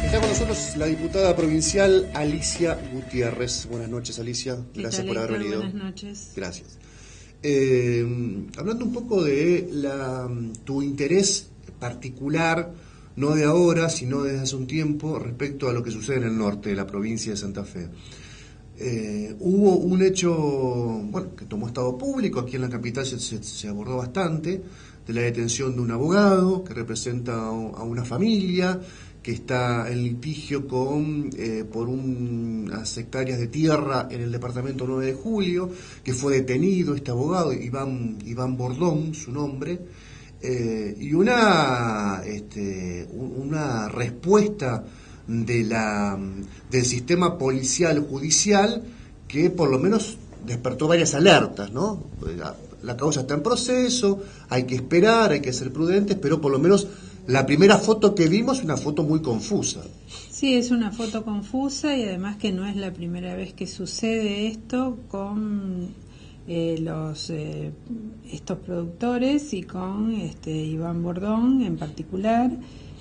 Está con nosotros la diputada provincial Alicia Gutiérrez. Buenas noches, Alicia. Gracias por haber venido. Buenas noches. Gracias. Hablando un poco de tu interés particular, no de ahora, sino desde hace un tiempo, respecto a lo que sucede en el norte de la provincia de Santa Fe. Hubo un hecho, bueno, que tomó estado público, aquí en la capital se abordó bastante, de la detención de un abogado que representa a una familia que está en litigio por unas hectáreas de tierra en el departamento 9 de Julio, que fue detenido este abogado, Iván Bordón, su nombre, y una respuesta del sistema policial judicial que por lo menos despertó varias alertas, ¿no? La causa está en proceso, hay que esperar, hay que ser prudentes, pero por lo menos la primera foto que vimos es una foto muy confusa. Sí, es una foto confusa y además que no es la primera vez que sucede esto con estos productores y con Iván Bordón en particular.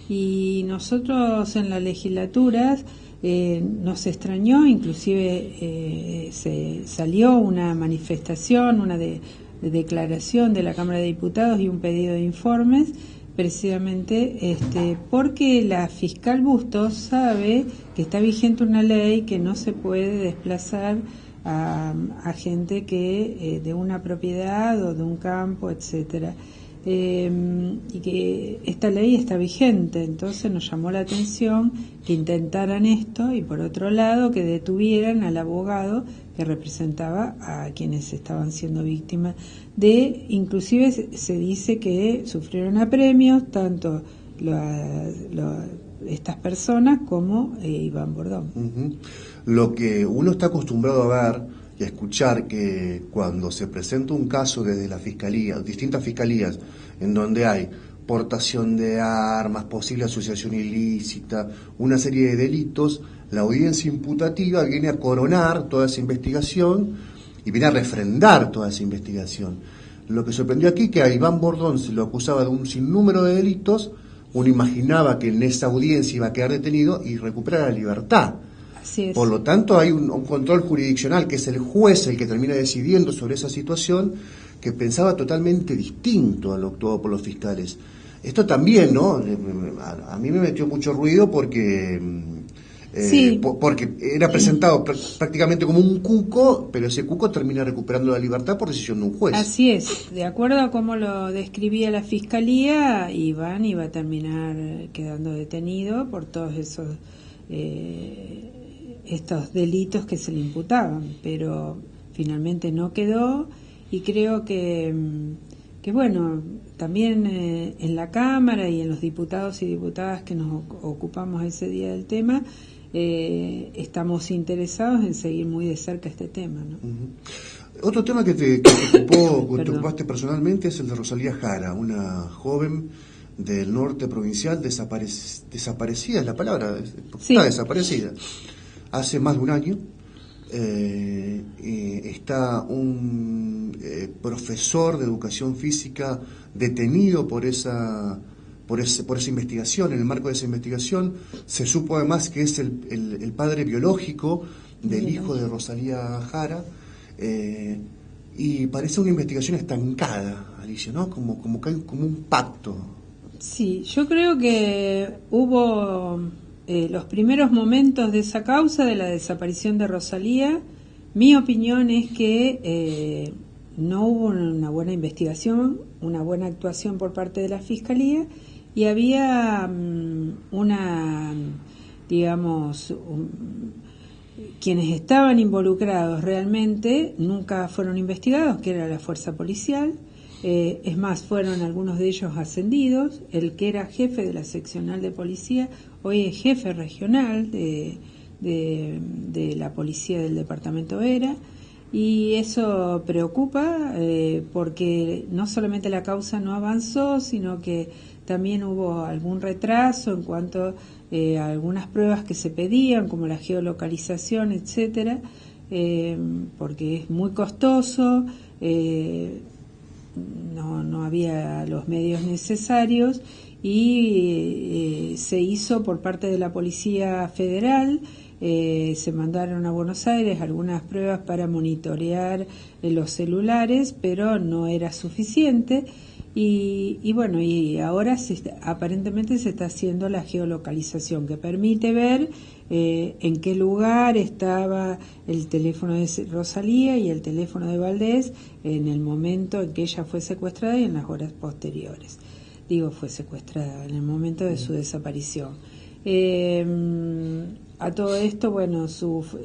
Y nosotros en la legislatura nos extrañó, inclusive se salió una manifestación, una declaración de la Cámara de Diputados y un pedido de informes, precisamente porque la fiscal Bustos sabe que está vigente una ley que no se puede desplazar a gente que de una propiedad o de un campo, etcétera, y que esta ley está vigente. Entonces nos llamó la atención que intentaran esto y por otro lado que detuvieran al abogado que representaba a quienes estaban siendo víctimas inclusive se dice que sufrieron apremios tanto estas personas como Iván Bordón. Uh-huh. Lo que uno está acostumbrado a ver y a escuchar, que cuando se presenta un caso desde la fiscalía, distintas fiscalías, en donde hay portación de armas, posible asociación ilícita, una serie de delitos, la audiencia imputativa viene a coronar toda esa investigación y viene a refrendar toda esa investigación. Lo que sorprendió aquí, que a Iván Bordón se lo acusaba de un sinnúmero de delitos, uno imaginaba que en esa audiencia iba a quedar detenido y recuperar la libertad. Así es. Por lo tanto, hay un control jurisdiccional, que es el juez el que termina decidiendo sobre esa situación, que pensaba totalmente distinto a lo actuado por los fiscales. Esto también, ¿no? A mí me metió mucho ruido porque sí. Porque era presentado prácticamente como un cuco, pero ese cuco termina recuperando la libertad por decisión de un juez. Así es, de acuerdo a cómo lo describía la fiscalía, Iván iba a terminar quedando detenido por todos estos delitos que se le imputaban, pero finalmente no quedó. Y creo que bueno, también en la Cámara y en los diputados y diputadas que nos ocupamos ese día del tema, estamos interesados en seguir muy de cerca este tema, ¿no? Uh-huh. Otro tema que te ocupaste personalmente es el de Rosalía Jara, una joven del norte provincial desaparecida, es la palabra, sí. Está desaparecida. Hace más de un año está un profesor de educación física detenido por esa investigación. En el marco de esa investigación se supo además que es el padre biológico del hijo de Rosalía Jara, y parece una investigación estancada, Alicia, ¿no? Como un pacto. Sí, yo creo que hubo los primeros momentos de esa causa, de la desaparición de Rosalía. Mi opinión es que no hubo una buena investigación, una buena actuación por parte de la Fiscalía, y había quienes estaban involucrados realmente nunca fueron investigados, que era la fuerza policial. Es más, fueron algunos de ellos ascendidos. El que era jefe de la seccional de policía hoy es jefe regional de la policía del departamento Vera, y eso preocupa porque no solamente la causa no avanzó, sino que también hubo algún retraso en cuanto a algunas pruebas que se pedían, como la geolocalización, etcétera, porque es muy costoso. No había los medios necesarios y se hizo por parte de la Policía Federal. Se mandaron a Buenos Aires algunas pruebas para monitorear los celulares, pero no era suficiente. Y bueno, y ahora aparentemente se está haciendo la geolocalización que permite ver en qué lugar estaba el teléfono de Rosalía y el teléfono de Valdés en el momento en que ella fue secuestrada y en las horas posteriores. Digo, fue secuestrada en el momento de su desaparición. A todo esto, bueno,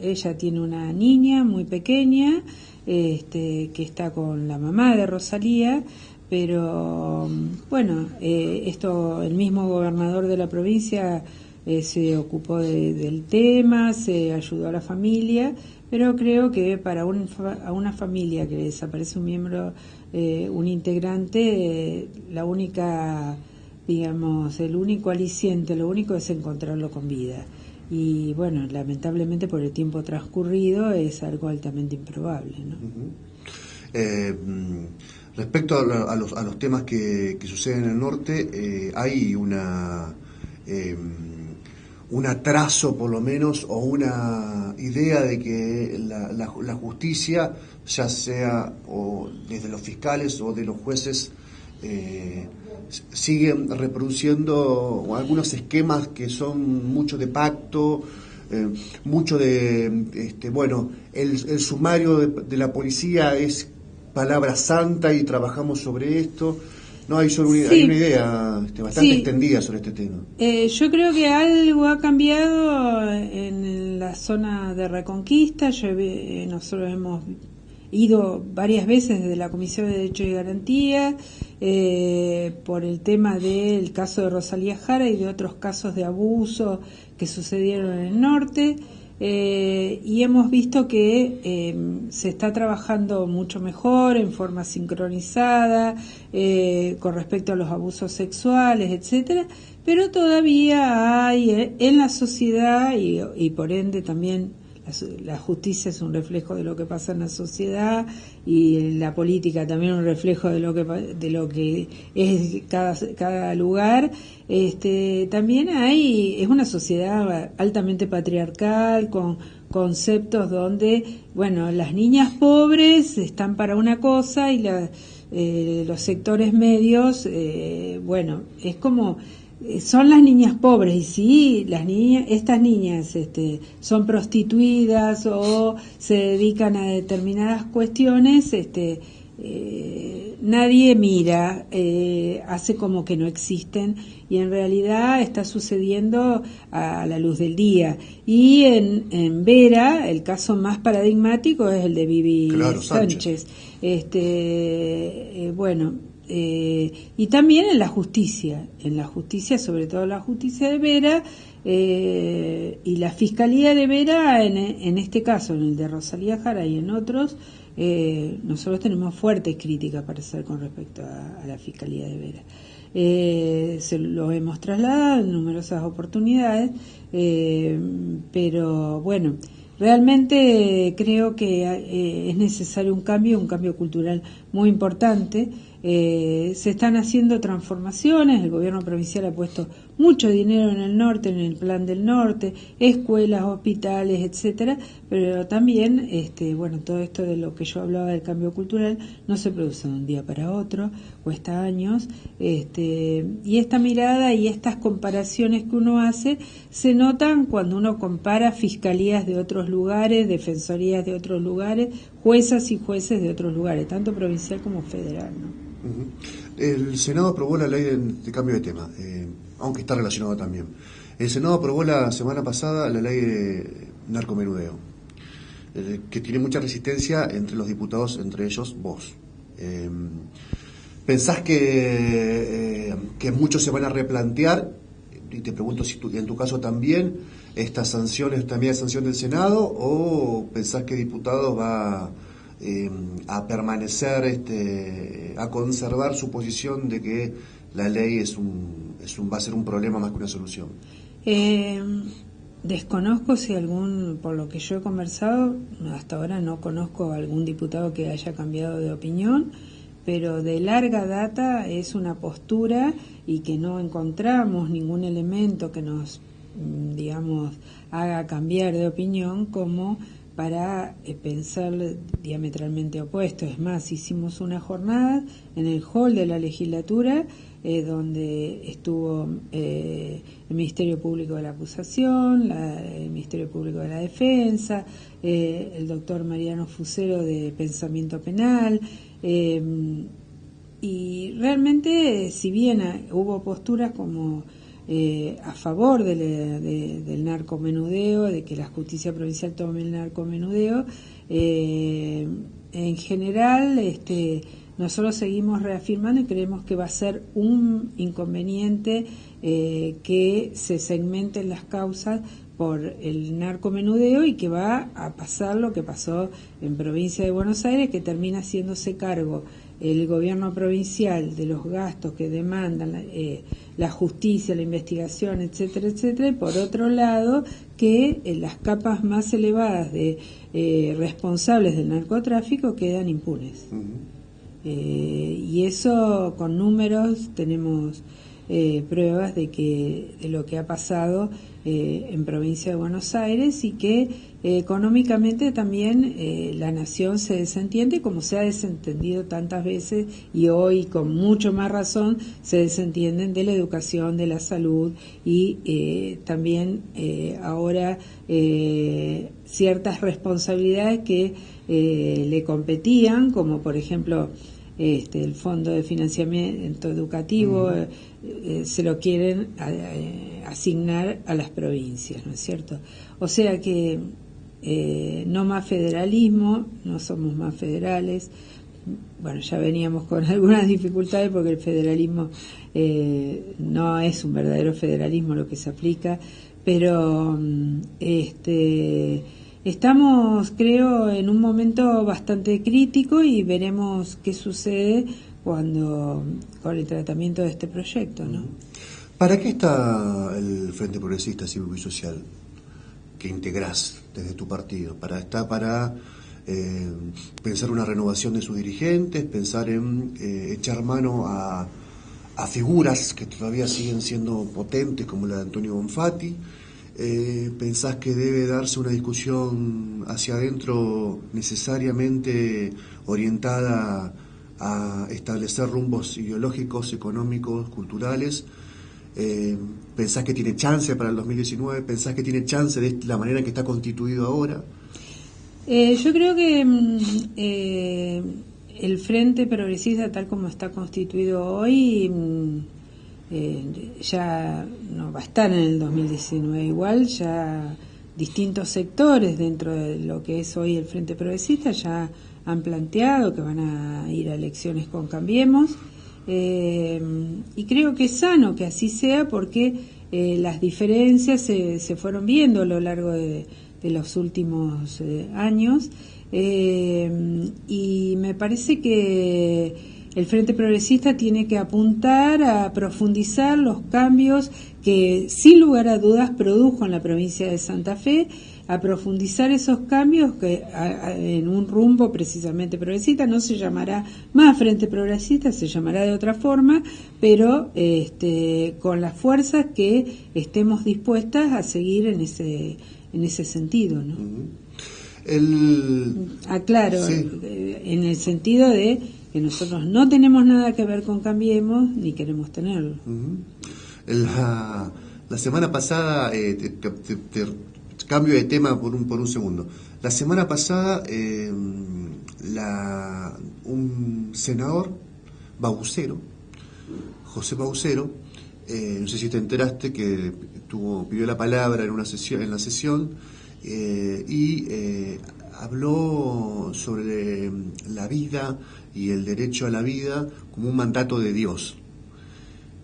ella tiene una niña muy pequeña que está con la mamá de Rosalía, pero bueno, el mismo gobernador de la provincia se ocupó del tema, se ayudó a la familia, pero creo que para a una familia que desaparece un miembro, un integrante, la única, digamos, el único aliciente, lo único es encontrarlo con vida. Y bueno, lamentablemente por el tiempo transcurrido es algo altamente improbable, ¿no? Respecto a los temas que suceden en el norte, hay un atraso por lo menos, o una idea de que la justicia, ya sea o desde los fiscales o de los jueces, siguen reproduciendo algunos esquemas que son mucho de pacto, mucho de, bueno, el sumario de la policía es palabra santa y trabajamos sobre esto. No, hay una idea bastante extendida sobre este tema. Yo creo que algo ha cambiado en la zona de Reconquista. Nosotros hemos ido varias veces desde la Comisión de Derechos y Garantía por el tema del caso de Rosalía Jara y de otros casos de abuso que sucedieron en el norte. Y hemos visto que se está trabajando mucho mejor, en forma sincronizada, con respecto a los abusos sexuales, etcétera, pero todavía hay en la sociedad y por ende también la justicia es un reflejo de lo que pasa en la sociedad y la política también un reflejo de lo que es cada lugar. También es una sociedad altamente patriarcal, con conceptos donde, bueno, las niñas pobres están para una cosa y los sectores medios, bueno, es como son las niñas pobres, y si estas niñas son prostituidas o se dedican a determinadas cuestiones, nadie mira, hace como que no existen, y en realidad está sucediendo a la luz del día. Y en Vera, el caso más paradigmático es el de Vivi Sánchez. Bueno, y también en la justicia, sobre todo la justicia de Vera, y la Fiscalía de Vera, en este caso, en el de Rosalía Jara y en otros, nosotros tenemos fuertes críticas para hacer con respecto a la Fiscalía de Vera. Se lo hemos trasladado en numerosas oportunidades, pero bueno, realmente creo que es necesario un cambio cultural muy importante. Se están haciendo transformaciones, el gobierno provincial ha puesto mucho dinero en el norte, en el plan del norte, escuelas, hospitales, etcétera, pero también, bueno, todo esto de lo que yo hablaba del cambio cultural no se produce de un día para otro, cuesta años, y esta mirada y estas comparaciones que uno hace se notan cuando uno compara fiscalías de otros lugares, defensorías de otros lugares, juezas y jueces de otros lugares, tanto provincial como federal, ¿no? El Senado aprobó la ley de cambio de tema, aunque está relacionado también. El Senado aprobó la semana pasada la ley de narcomenudeo, que tiene mucha resistencia entre los diputados, entre ellos vos. ¿Pensás que muchos se van a replantear? Y te pregunto si en tu caso también, estas sanciones, también hay sanción del Senado, o pensás que diputados va a permanecer, a conservar su posición de que la ley va a ser un problema más que una solución? Desconozco si por lo que yo he conversado, hasta ahora no conozco a algún diputado que haya cambiado de opinión. pero de larga data es una postura y que no encontramos ningún elemento que nos, digamos, haga cambiar de opinión como para pensar diametralmente opuesto. Es más, hicimos una jornada en el hall de la legislatura donde estuvo el Ministerio Público de la Acusación, el Ministerio Público de la Defensa, el doctor Mariano Fusero de Pensamiento Penal, y realmente, si bien hubo posturas como a favor del narcomenudeo, de que la justicia provincial tome el narcomenudeo, en general nosotros seguimos reafirmando y creemos que va a ser un inconveniente que se segmenten las causas por el narcomenudeo y que va a pasar lo que pasó en provincia de Buenos Aires, que termina haciéndose cargo el gobierno provincial de los gastos que demandan la justicia, la investigación, etcétera, etcétera, y por otro lado que las capas más elevadas de responsables del narcotráfico quedan impunes. Y eso con números tenemos pruebas de lo que ha pasado en provincia de Buenos Aires y que económicamente también la nación se desentiende, como se ha desentendido tantas veces y hoy con mucho más razón se desentienden de la educación, de la salud y también ahora ciertas responsabilidades que le competían, como por ejemplo el Fondo de Financiamiento Educativo, se lo quieren asignar a las provincias, ¿no es cierto? O sea que no más federalismo, no somos más federales. Bueno, ya veníamos con algunas dificultades porque el federalismo no es un verdadero federalismo lo que se aplica, pero estamos, creo, en un momento bastante crítico y veremos qué sucede con el tratamiento de este proyecto, ¿no? ¿Para qué está el Frente Progresista Cívico y Social que integrás desde tu partido? ¿Para pensar una renovación de sus dirigentes, pensar en echar mano a figuras que todavía siguen siendo potentes como la de Antonio Bonfatti? ¿Pensás que debe darse una discusión hacia adentro necesariamente orientada a establecer rumbos ideológicos, económicos, culturales? ¿Pensás que tiene chance para el 2019? ¿Pensás que tiene chance de la manera en que está constituido ahora? Yo creo que el Frente Progresista, tal como está constituido hoy, ya no va a estar en el 2019 igual, ya distintos sectores dentro de lo que es hoy el Frente Progresista ya han planteado que van a ir a elecciones con Cambiemos, y creo que es sano que así sea porque las diferencias se fueron viendo a lo largo de los últimos años, y me parece que el Frente Progresista tiene que apuntar a profundizar los cambios que sin lugar a dudas produjo en la provincia de Santa Fe, a profundizar esos cambios que en un rumbo precisamente progresista. No se llamará más Frente Progresista, se llamará de otra forma, pero con las fuerzas que estemos dispuestas a seguir en ese sentido, ¿no? Aclaro, sí. En el sentido de que nosotros no tenemos nada que ver con Cambiemos ni queremos tenerlo. La semana pasada, te cambio de tema por un segundo. La semana pasada un senador Baucero, José Baucero, no sé si te enteraste que pidió la palabra en la sesión y habló sobre la vida y el derecho a la vida como un mandato de Dios.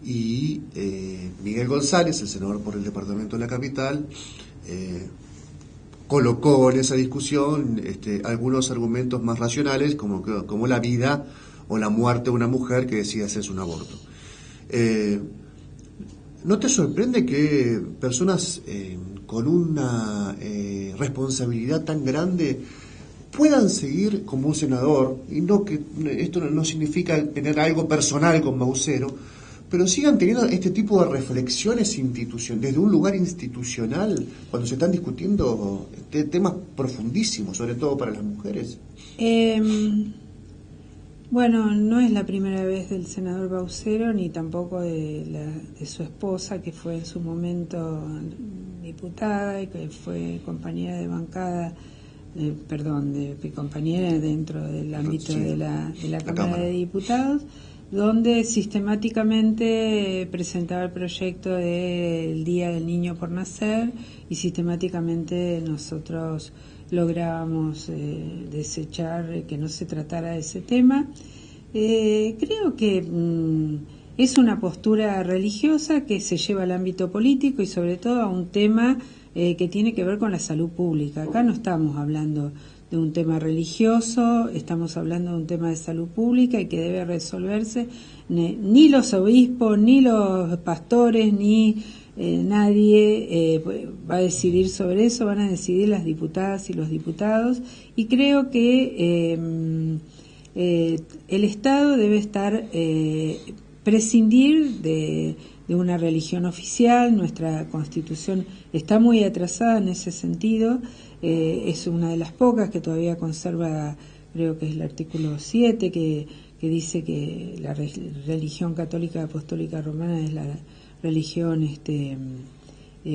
Y Miguel González, el senador por el departamento de la capital, colocó en esa discusión algunos argumentos más racionales como la vida o la muerte de una mujer que decide hacerse un aborto. ¿No te sorprende que personas con una responsabilidad tan grande puedan seguir como un senador, y no que esto no significa tener algo personal con Baucero, pero sigan teniendo este tipo de reflexiones desde un lugar institucional, cuando se están discutiendo temas profundísimos, sobre todo para las mujeres. Bueno, no es la primera vez del senador Baucero, ni tampoco de su esposa, que fue en su momento diputada y que fue compañera de bancada, compañera dentro del ámbito de la Cámara de Diputados, donde sistemáticamente presentaba el proyecto del Día del Niño por Nacer, y sistemáticamente nosotros lográbamos desechar que no se tratara de ese tema. Creo que es una postura religiosa que se lleva al ámbito político y sobre todo a un tema que tiene que ver con la salud pública. Acá no estamos hablando de un tema religioso, estamos hablando de un tema de salud pública y que debe resolverse. Ni los obispos, ni los pastores, ni nadie va a decidir sobre eso, van a decidir las diputadas y los diputados, y creo que el Estado debe prescindir de una religión oficial. Nuestra Constitución está muy atrasada en ese sentido, es una de las pocas que todavía conserva, creo que es el artículo 7, que dice que la religión católica apostólica romana es la religión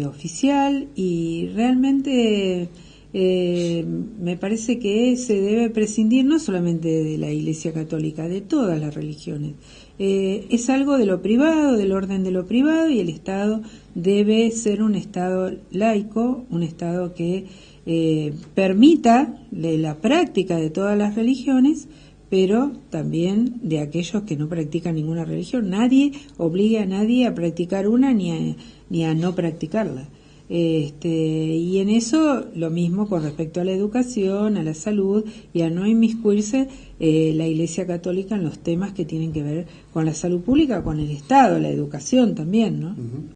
oficial, y realmente me parece que se debe prescindir no solamente de la Iglesia Católica, de todas las religiones. Es algo de lo privado, del orden de lo privado, y el Estado debe ser un Estado laico, un Estado que permita la práctica de todas las religiones, pero también de aquellos que no practican ninguna religión. Nadie obliga a nadie a practicar una ni a no practicarla. Y en eso lo mismo con respecto a la educación, a la salud, y a no inmiscuirse la Iglesia Católica en los temas que tienen que ver con la salud pública, con el Estado, la educación también, ¿no? Uh-huh.